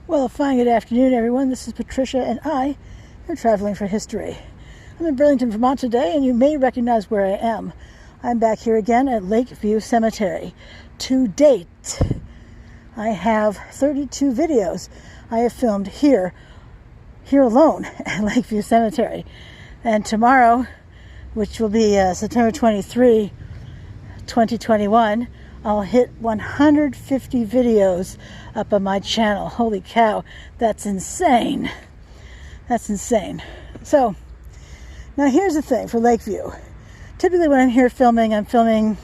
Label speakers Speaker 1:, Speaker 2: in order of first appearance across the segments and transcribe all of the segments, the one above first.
Speaker 1: Well, a fine good afternoon, everyone. This is Patricia, and I am traveling for history. I'm in Burlington, Vermont today, and you may recognize where I am. I'm back here again at Lakeview Cemetery. To date, I have 32 videos I have filmed here alone at Lakeview Cemetery. And tomorrow, which will be September 23, 2021, I'll hit 150 videos up on my channel. Holy cow, that's insane. That's insane. So, now here's the thing for Lakeview. Typically when I'm here filming, I'm filming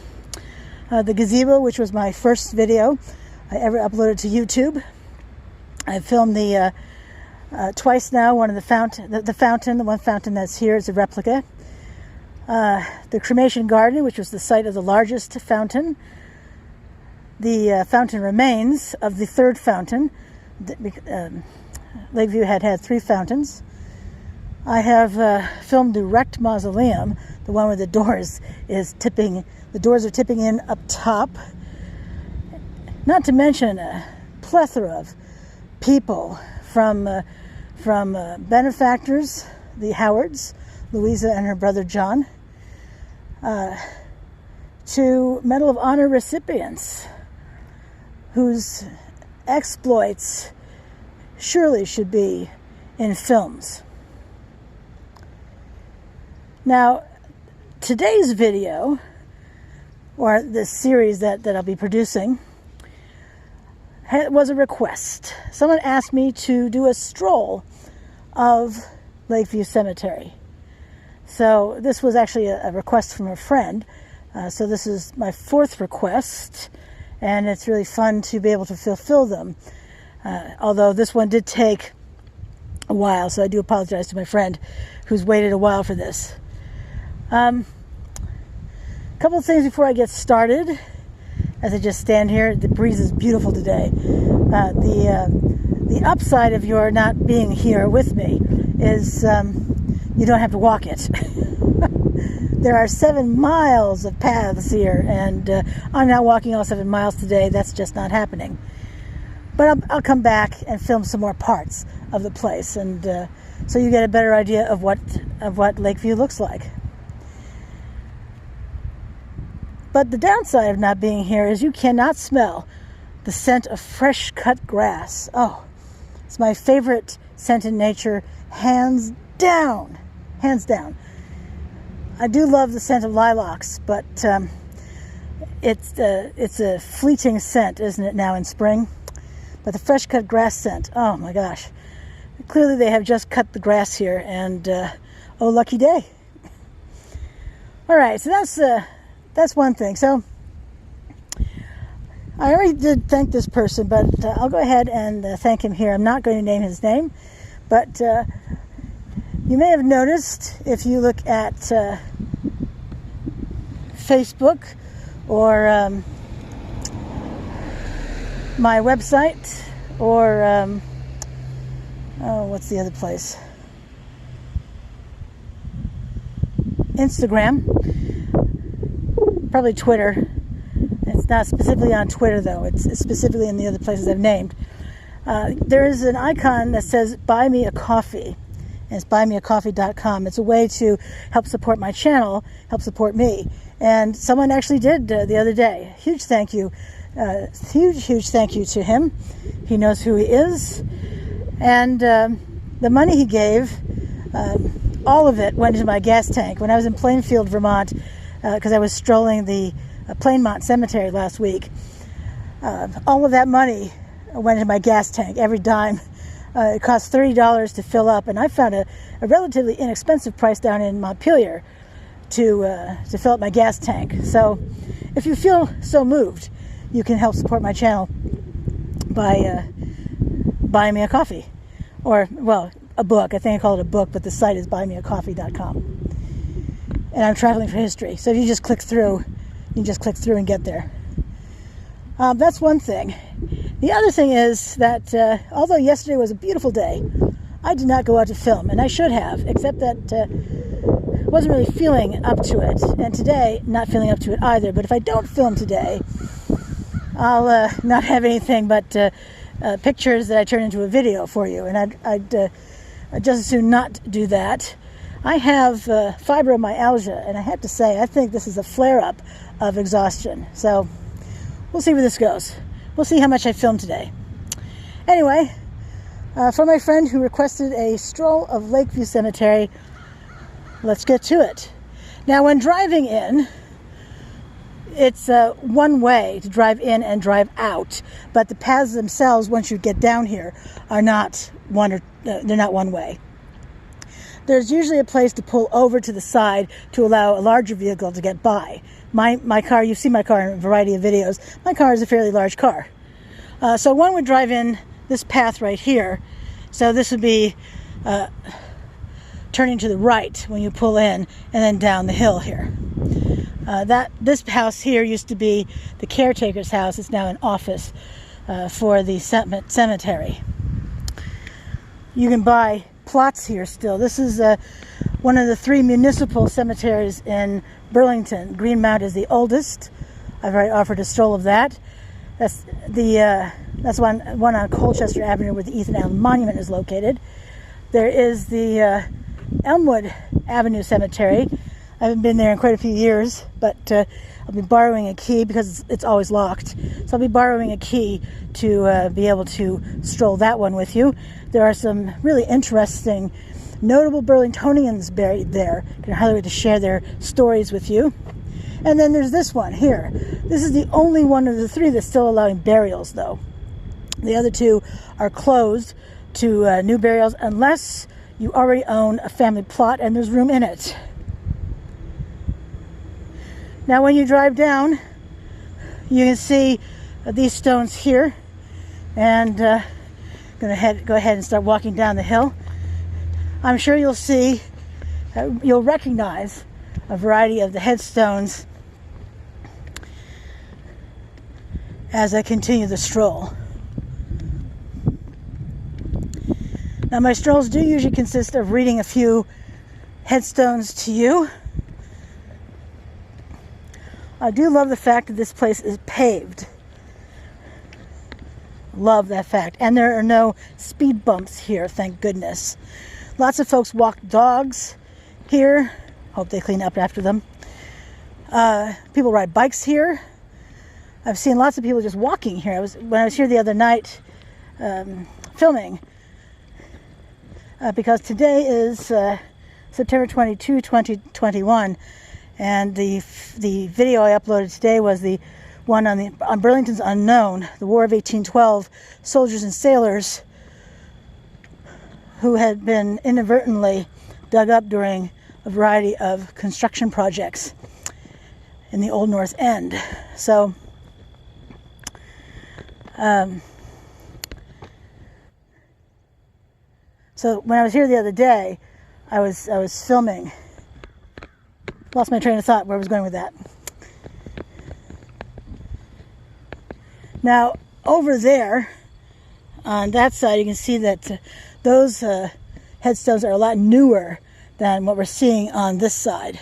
Speaker 1: the gazebo, which was my first video I ever uploaded to YouTube. I've filmed the twice now, one of the fountain, the one fountain that's here is a replica. The cremation garden, which was the site of the largest fountain. The fountain remains of the third fountain. Lakeview had 3 fountains. I have filmed the wrecked mausoleum, the one where the doors are tipping in up top. Not to mention a plethora of people from benefactors, the Howards, Louisa and her brother John, to Medal of Honor recipients whose exploits surely should be in films. Now, today's video, or this series that I'll be producing, was a request. Someone asked me to do a stroll of Lakeview Cemetery. So this was actually a request from a friend. So this is my 4th request, and it's really fun to be able to fulfill them. Although this one did take a while, so I do apologize to my friend who's waited a while for this. A couple of things before I get started. As I just stand here, the breeze is beautiful today. The upside of your not being here with me is you don't have to walk it. There are 7 miles of paths here, and I'm not walking all 7 miles today. That's just not happening. But I'll come back and film some more parts of the place, and so you get a better idea of what Lakeview looks like. But the downside of not being here is you cannot smell the scent of fresh cut grass. Oh, it's my favorite scent in nature, hands down. Hands down. I do love the scent of lilacs, but it's a fleeting scent, isn't it, now in spring? But the fresh cut grass scent, oh my gosh. Clearly they have just cut the grass here, and oh, lucky day. All right, so that's one thing. So I already did thank this person, but I'll go ahead and thank him here. I'm not going to name his name, but you may have noticed if you look at Facebook or my website or what's the other place? Instagram, probably Twitter. It's not specifically on Twitter though. It's specifically in the other places I've named. There is an icon that says "Buy me a coffee." And it's buymeacoffee.com. It's a way to help support my channel, help support me. And someone actually did the other day. Huge thank you. Huge thank you to him. He knows who he is. And the money he gave, all of it went into my gas tank. When I was in Plainfield, Vermont, because I was strolling the Plainmont Cemetery last week, all of that money went into my gas tank, every dime. It cost $30 to fill up, and I found a relatively inexpensive price down in Montpelier to fill up my gas tank. So if you feel so moved, you can help support my channel by buying me a coffee. Or, well, a book. I think I call it a book, but the site is buymeacoffee.com. And I'm traveling for history. So if you just click through, you can just click through and get there. That's one thing. The other thing is that although yesterday was a beautiful day, I did not go out to film, and I should have, except that wasn't really feeling up to it. And today, not feeling up to it either. But if I don't film today, I'll not have anything but pictures that I turn into a video for you, and I'd just as soon not do that. I have fibromyalgia, and I have to say, I think this is a flare-up of exhaustion. So we'll see where this goes. We'll see how much I filmed today. Anyway, for my friend who requested a stroll of Lakeview Cemetery, let's get to it. Now, when driving in, it's one way to drive in and drive out, but the paths themselves, once you get down here, are not they're not one way. There's usually a place to pull over to the side to allow a larger vehicle to get by. My car, you've seen my car in a variety of videos. My car is a fairly large car. So one would drive in this path right here. So this would be turning to the right when you pull in, and then down the hill here. This house here used to be the caretaker's house. It's now an office for the cemetery. You can buy plots here still. This is one of the 3 municipal cemeteries in Burlington. Greenmount is the oldest. I've already offered a stroll of that. That's one on Colchester Avenue where the Ethan Allen Monument is located. There is the Elmwood Avenue Cemetery. I haven't been there in quite a few years, but I'll be borrowing a key because it's always locked. So I'll be borrowing a key to be able to stroll that one with you. There are some really interesting, notable Burlingtonians buried there. I can highly wait to share their stories with you. And then there's this one here. This is the only one of the 3 that's still allowing burials, though. The other 2 are closed to new burials unless you already own a family plot and there's room in it. Now when you drive down, you can see these stones here, and go ahead and start walking down the hill. I'm sure you'll recognize a variety of the headstones as I continue the stroll. Now my strolls do usually consist of reading a few headstones to you. I do love the fact that this place is paved. Love that fact. And there are no speed bumps here, thank goodness. Lots of folks walk dogs here. Hope they clean up after them. People ride bikes here. I've seen lots of people just walking here. When I was here the other night filming, because today is September 22, 2021, and the video I uploaded today was the one on Burlington's Unknown, the War of 1812, soldiers and sailors who had been inadvertently dug up during a variety of construction projects in the Old North End. So when I was here the other day, I was filming. Lost my train of thought where I was going with that. Now, over there, on that side, you can see that those headstones are a lot newer than what we're seeing on this side.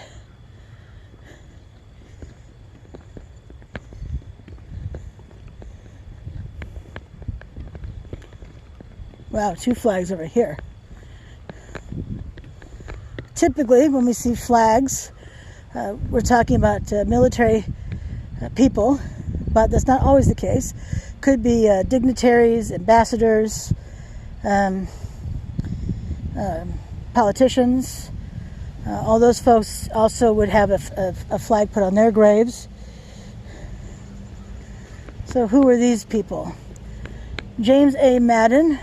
Speaker 1: Wow, 2 flags over here. Typically, when we see flags, we're talking about military people, but that's not always the case. Could be dignitaries, ambassadors, politicians. All those folks also would have a flag put on their graves. So who were these people? James A. Madden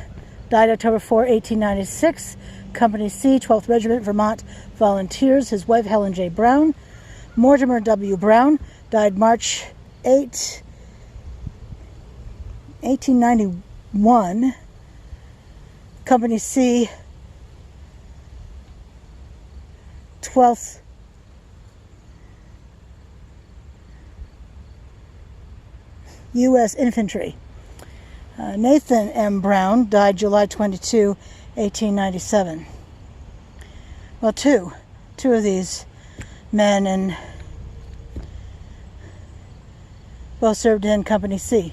Speaker 1: died October 4, 1896. Company C, 12th Regiment, Vermont Volunteers. His wife, Helen J. Brown. Mortimer W. Brown died March 8, 1891. Company C, 12th U.S. Infantry. Nathan M. Brown died July 22, 1897. Well, two of these men, and both served in Company C.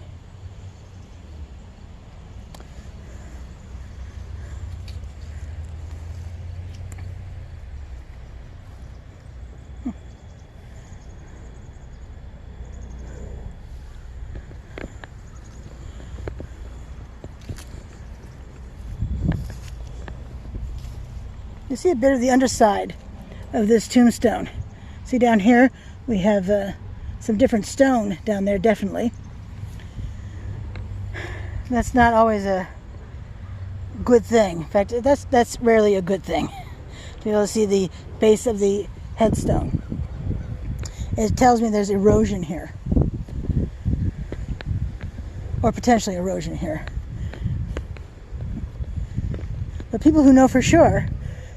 Speaker 1: You see a bit of the underside of this tombstone. See down here we have some different stone down there, definitely. That's not always a good thing. In fact, that's rarely a good thing. To be able to see the base of the headstone. It tells me there's erosion here. Or potentially erosion here. But people who know for sure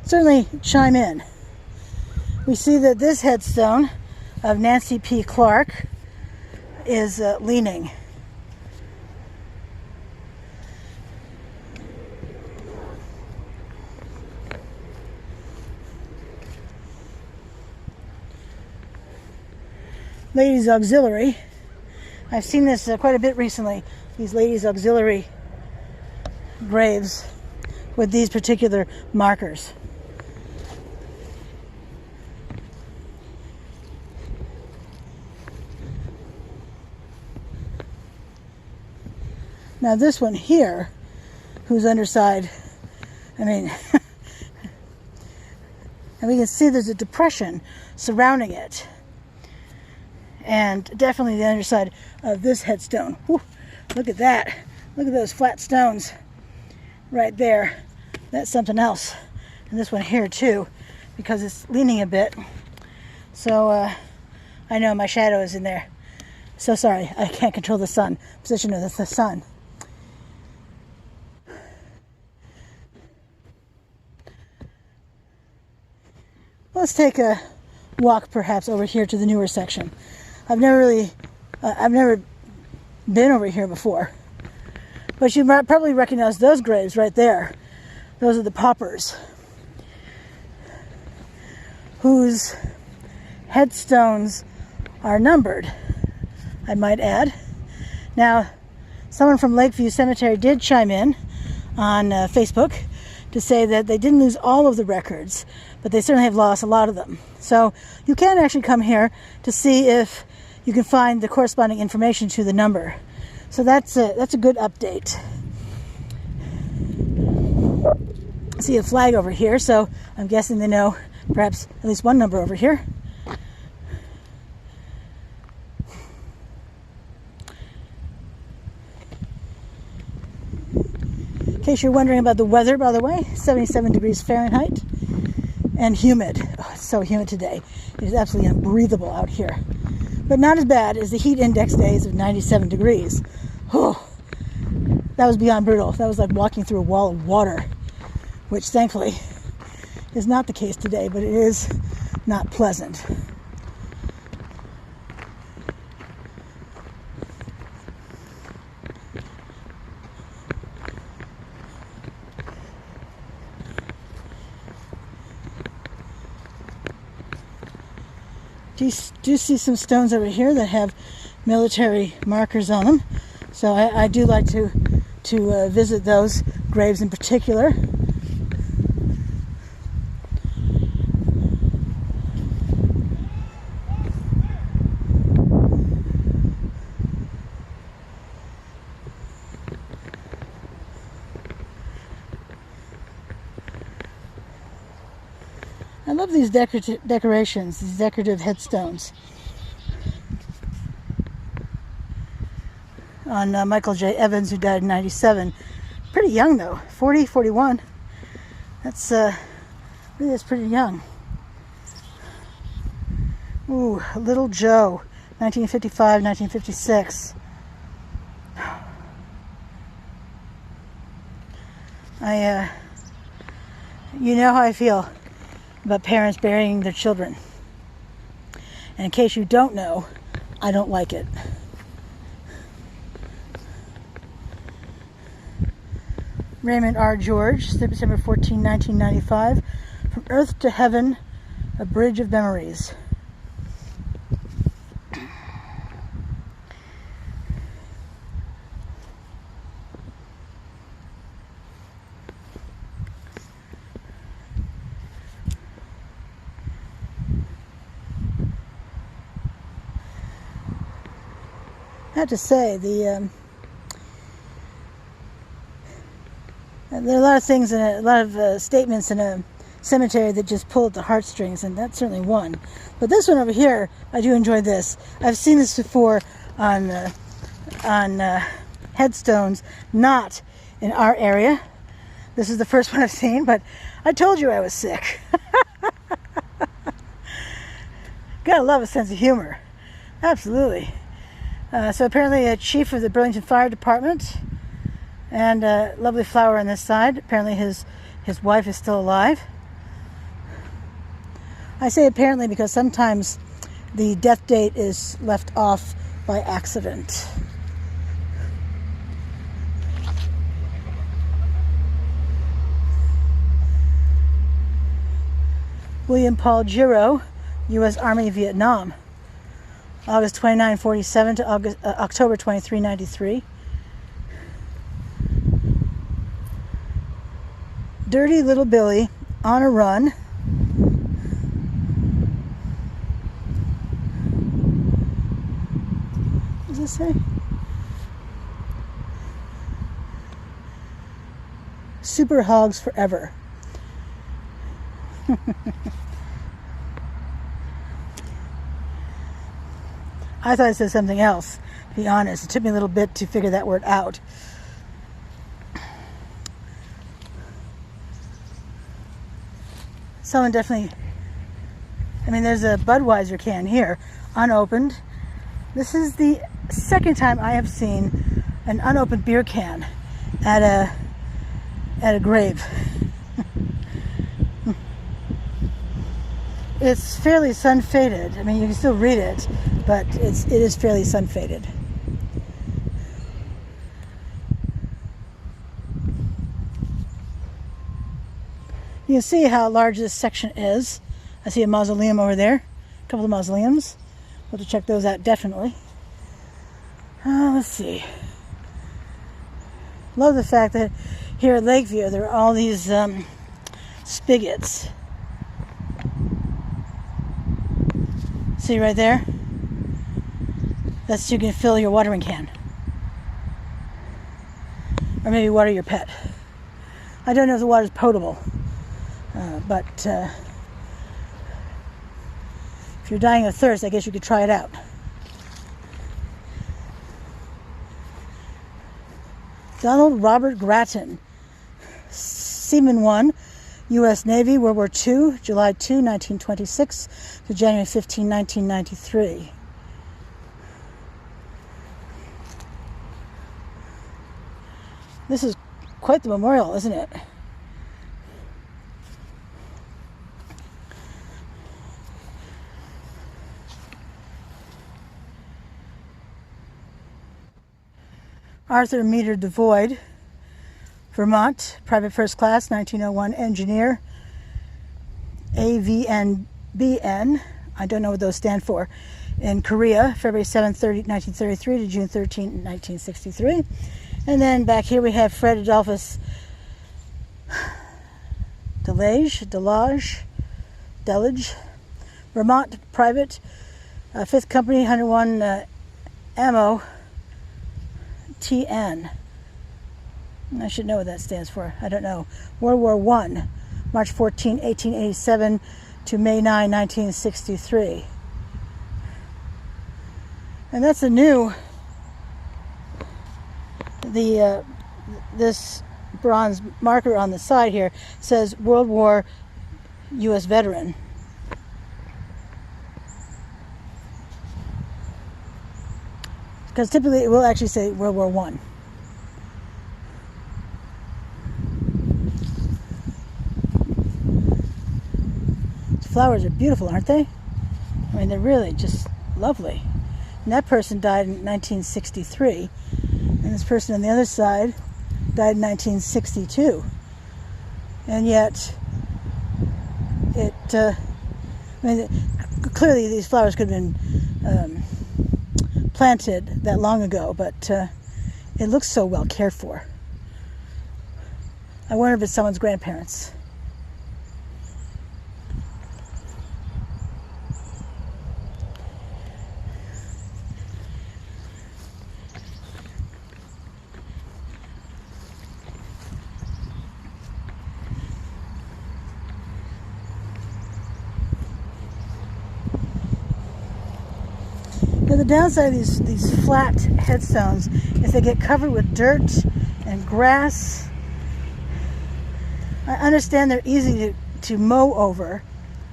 Speaker 1: certainly chime in. We see that this headstone of Nancy P. Clark is leaning. Ladies Auxiliary. I've seen this quite a bit recently, these Ladies Auxiliary graves with these particular markers. Now this one here, whose underside, I mean, and we can see there's a depression surrounding it. And definitely the underside of this headstone. Whew, look at that. Look at those flat stones right there. That's something else. And this one here too, because it's leaning a bit. So I know my shadow is in there. So sorry, I can't control the sun. Position of the sun. Let's take a walk perhaps over here to the newer section. I've never been over here before, but you might probably recognize those graves right there. Those are the paupers, whose headstones are numbered, I might add. Now, someone from Lakeview Cemetery did chime in on Facebook to say that they didn't lose all of the records, but they certainly have lost a lot of them. So you can actually come here to see if you can find the corresponding information to the number. So that's a good update. I see a flag over here, so I'm guessing they know perhaps at least one number over here. In case you're wondering about the weather, by the way, 77 degrees Fahrenheit and humid. Oh, it's so humid today. It is absolutely unbreathable out here. But not as bad as the heat index days of 97 degrees. Oh, that was beyond brutal. That was like walking through a wall of water, which thankfully is not the case today, but it is not pleasant. Do see some stones over here that have military markers on them, so I do like to visit those graves in particular. I love these decorations, these decorative headstones on Michael J. Evans, who died in 97. Pretty young though, 40, 41. That's pretty young. Ooh, Little Joe, 1955, 1956. You know how I feel about parents burying their children. And in case you don't know, I don't like it. Raymond R. George, September 14, 1995. From Earth to Heaven, A Bridge of Memories. I have to say, there are a lot of things and a lot of statements in a cemetery that just pull at the heartstrings, and that's certainly one. But this one over here, I do enjoy this. I've seen this before on headstones, not in our area. This is the first one I've seen, but I told you I was sick. Gotta love a sense of humor. Absolutely. So apparently a chief of the Burlington Fire Department, and a lovely flower on this side. Apparently his wife is still alive. I say apparently because sometimes the death date is left off by accident. William Paul Giro, U.S. Army, Vietnam, August 2947 to October 2393. Dirty Little Billy on a run. What does this say? Super Hogs Forever. I thought it said something else, to be honest. It took me a little bit to figure that word out. Someone definitely, I mean, there's a Budweiser can here, unopened. This is the second time I have seen an unopened beer can at a grave. It's fairly sun-faded. I mean, you can still read it, but it is fairly sun-faded. You can see how large this section is. I see a mausoleum over there, a couple of mausoleums. We'll have to check those out, definitely. Let's see. Love the fact that here at Lakeview there are all these spigots. See right there? That's so you can fill your watering can. Or maybe water your pet. I don't know if the water is potable. But if you're dying of thirst, I guess you could try it out. Donald Robert Grattan, Seaman 1, U.S. Navy, World War II, July 2, 1926 to January 15, 1993. This is quite the memorial, isn't it? Arthur Meter Devoid, Vermont, private first class, 1901, engineer, AVNBN, I don't know what those stand for, in Korea, February 7, 1933 to June 13, 1963. And then back here we have Fred Adolphus Delage, Vermont, private, 5th Company, 101 Ammo, TN. I should know what that stands for. I don't know. World War I, March 14, 1887 to May 9, 1963. And that's a new, this bronze marker on the side here says World War U.S. veteran. Because typically it will actually say World War I. These flowers are beautiful, aren't they? I mean, they're really just lovely. And that person died in 1963. And this person on the other side died in 1962. And yet, I mean, clearly these flowers could have been planted that long ago, but it looks so well cared for. I wonder if it's someone's grandparents. But the downside of these flat headstones is they get covered with dirt and grass. I understand they're easy to mow over,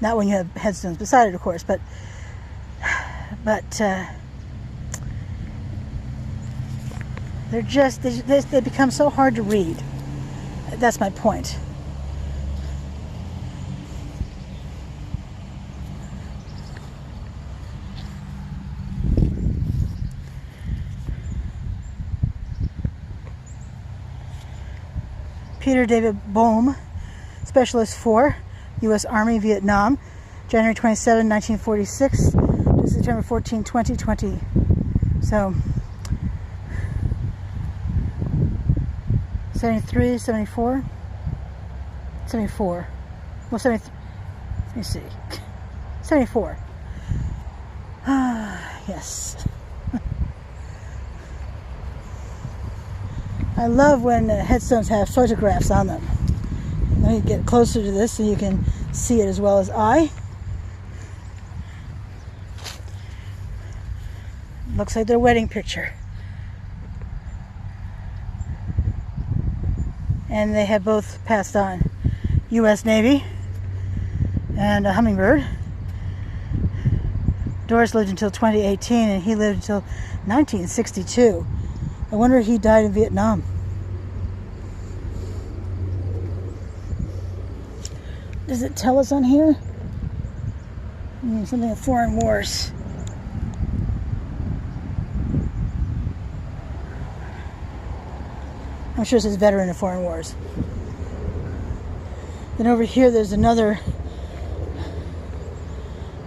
Speaker 1: not when you have headstones beside it, of course, but they're just, they become so hard to read. That's my point. Peter David Boehm, Specialist 4, U.S. Army, Vietnam, January 27, 1946 to September 14, 2020. So, 73, 74, 74. Well, 70, let me see. 74. Yes. I love when headstones have photographs on them. Let me get closer to this so you can see it as well as I. Looks like their wedding picture. And they have both passed on. U.S. Navy and a hummingbird. Doris lived until 2018 and he lived until 1962. I wonder if he died in Vietnam. Does it tell us on here? Something of foreign wars. I'm sure it says veteran of foreign wars. Then over here there's another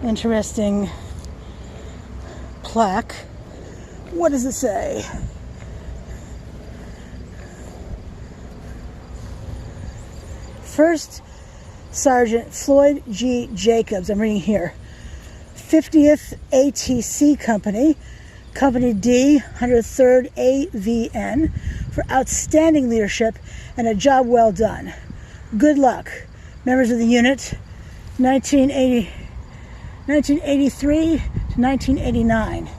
Speaker 1: interesting plaque. What does it say? First Sergeant Floyd G. Jacobs, I'm reading here, 50th ATC Company, Company D, 103rd AVN, for outstanding leadership and a job well done. Good luck. Members of the unit, 1983 to 1989.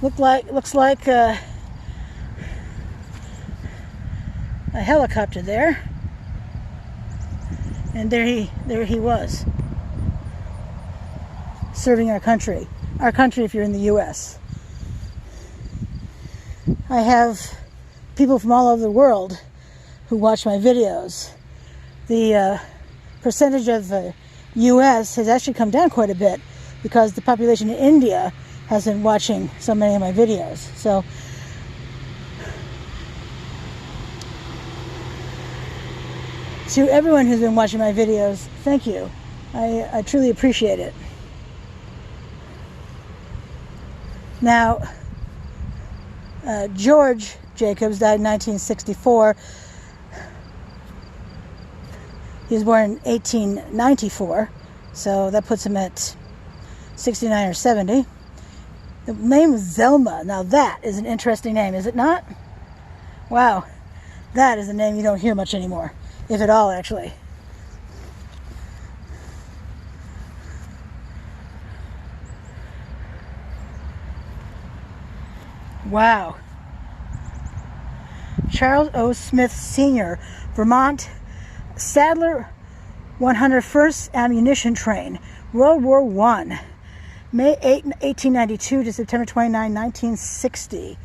Speaker 1: Looks like a helicopter there. And there he was, serving our country if you're in the U.S. I have people from all over the world who watch my videos. The percentage of the U.S. has actually come down quite a bit because the population in India has been watching so many of my videos. So to everyone who's been watching my videos, thank you. I truly appreciate it. Now, George Jacobs died in 1964. He was born in 1894, so that puts him at 69 or 70. The name is Zelma. Now that is an interesting name, is it not? Wow, that is a name you don't hear much anymore. If at all, actually. Wow. Charles O. Smith Sr., Vermont, Sadler 101st Ammunition Train, World War I, May 8, 1892 to September 29, 1960.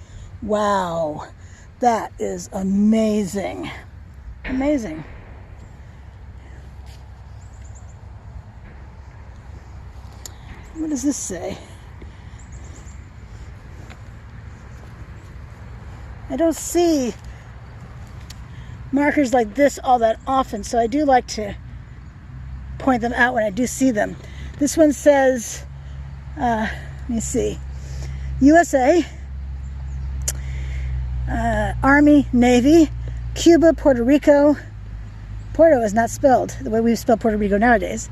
Speaker 1: Wow. That is amazing. Amazing. What does this say? I don't see markers like this all that often, so I do like to point them out when I do see them. This one says, let me see, USA, Army, Navy, Cuba, Puerto Rico. Puerto is not spelled the way we spell Puerto Rico nowadays.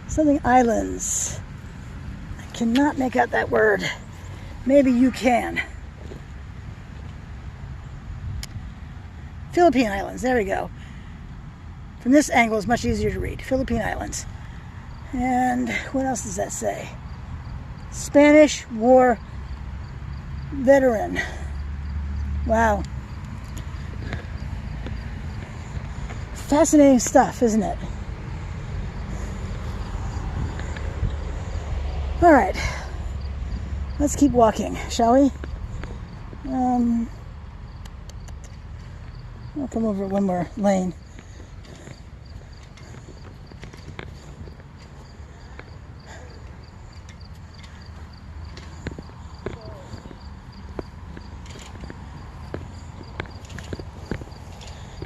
Speaker 1: Something islands. I cannot make out that word. Maybe you can. Philippine Islands, there we go. From this angle it's much easier to read. Philippine Islands. And what else does that say? Spanish War veteran. Wow. Fascinating stuff, isn't it? All right. Let's keep walking, shall we? I'll come over one more lane.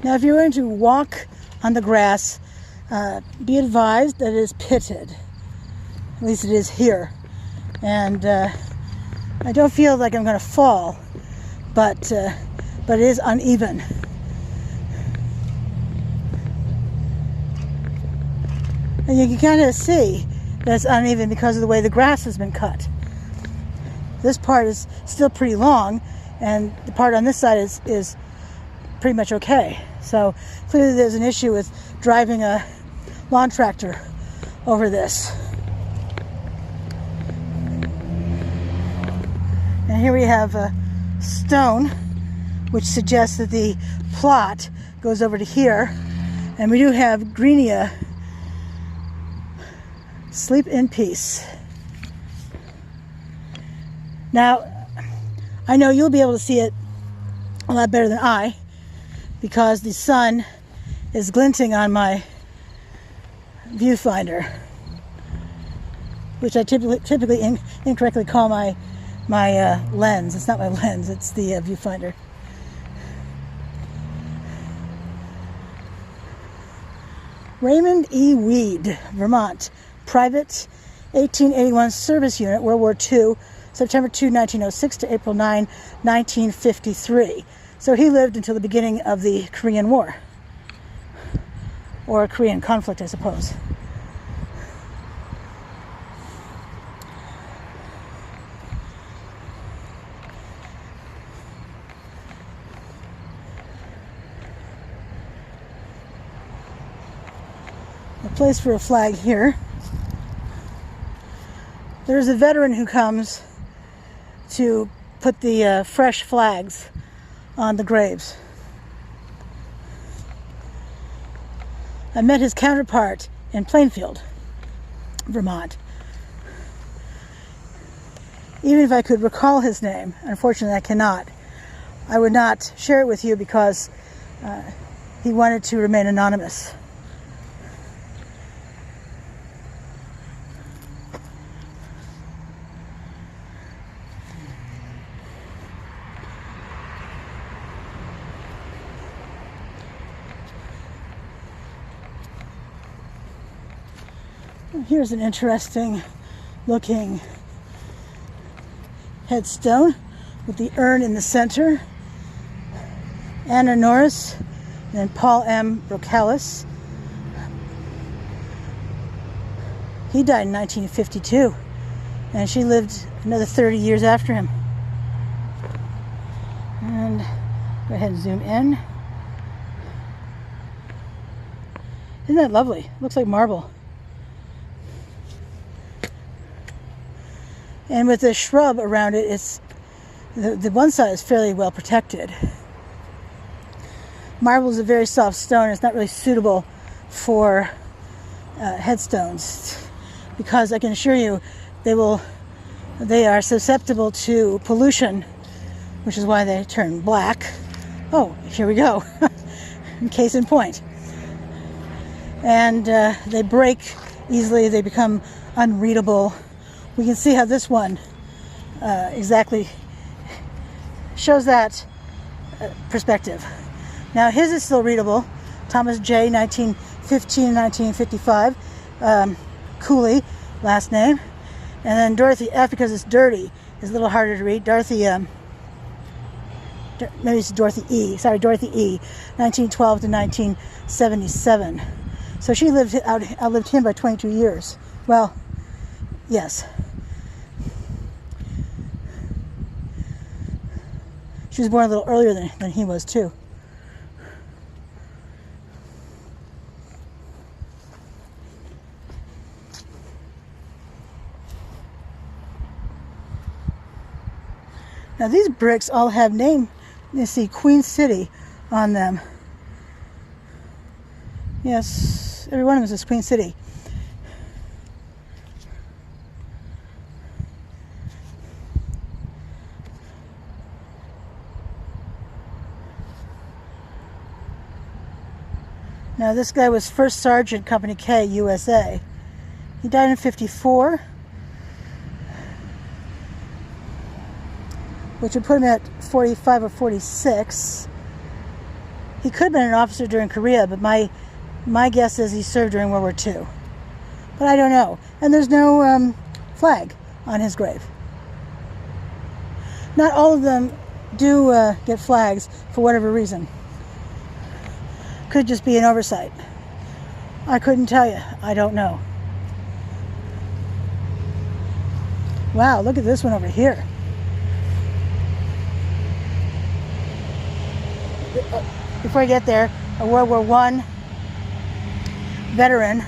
Speaker 1: Now, if you're going to walk on the grass, be advised that it is pitted. At least it is here. And I don't feel like I'm going to fall, but it is uneven. And you can kind of see that it's uneven because of the way the grass has been cut. This part is still pretty long, and the part on this side is pretty much okay. So clearly there's an issue with driving a lawn tractor over this. And here we have a stone, which suggests that the plot goes over to here. And we do have Greenia. Sleep in peace. Now, I know you'll be able to see it a lot better than I, because the sun is glinting on my viewfinder, which I typically incorrectly call my lens. It's not my lens, it's the viewfinder. Raymond E. Weed, Vermont. Private 1881 service unit, World War II, September 2, 1906 to April 9, 1953. So he lived until the beginning of the Korean War, or Korean conflict, I suppose. A place for a flag here. There's a veteran who comes to put the fresh flags on the graves. I met his counterpart in Plainfield, Vermont. Even if I could recall his name, unfortunately I cannot. I would not share it with you because he wanted to remain anonymous. Here's an interesting looking headstone with the urn in the center. Anna Norris and then Paul M. Brocalis. He died in 1952, and she lived another 30 years after him. And go ahead and zoom in. Isn't that lovely? Looks like marble. And with the shrub around it, it's the one side is fairly well protected. Marble is a very soft stone. It's not really suitable for headstones, because I can assure you they are susceptible to pollution, which is why they turn black. Oh, here we go. Case in point. And they break easily. They become unreadable. We can see how this one exactly shows that perspective. Now his is still readable. Thomas J, 1915-1955. Cooley, last name. And then Dorothy F, because it's dirty, is a little harder to read. Dorothy, maybe it's Dorothy E. Sorry, Dorothy E, 1912 to 1977. So she outlived him by 22 years. Well, yes. She was born a little earlier than he was, too. Now these bricks all have name. You see Queen City on them. Yes, every one of them is Queen City. Now this guy was First Sergeant Company K, USA. He died in 54, which would put him at 45 or 46. He could have been an officer during Korea, but my guess is he served during World War II. But I don't know. And there's no flag on his grave. Not all of them do get flags for whatever reason. Could just be an oversight. I couldn't tell you. I don't know. Wow, look at this one over here. Before I get there, a World War I veteran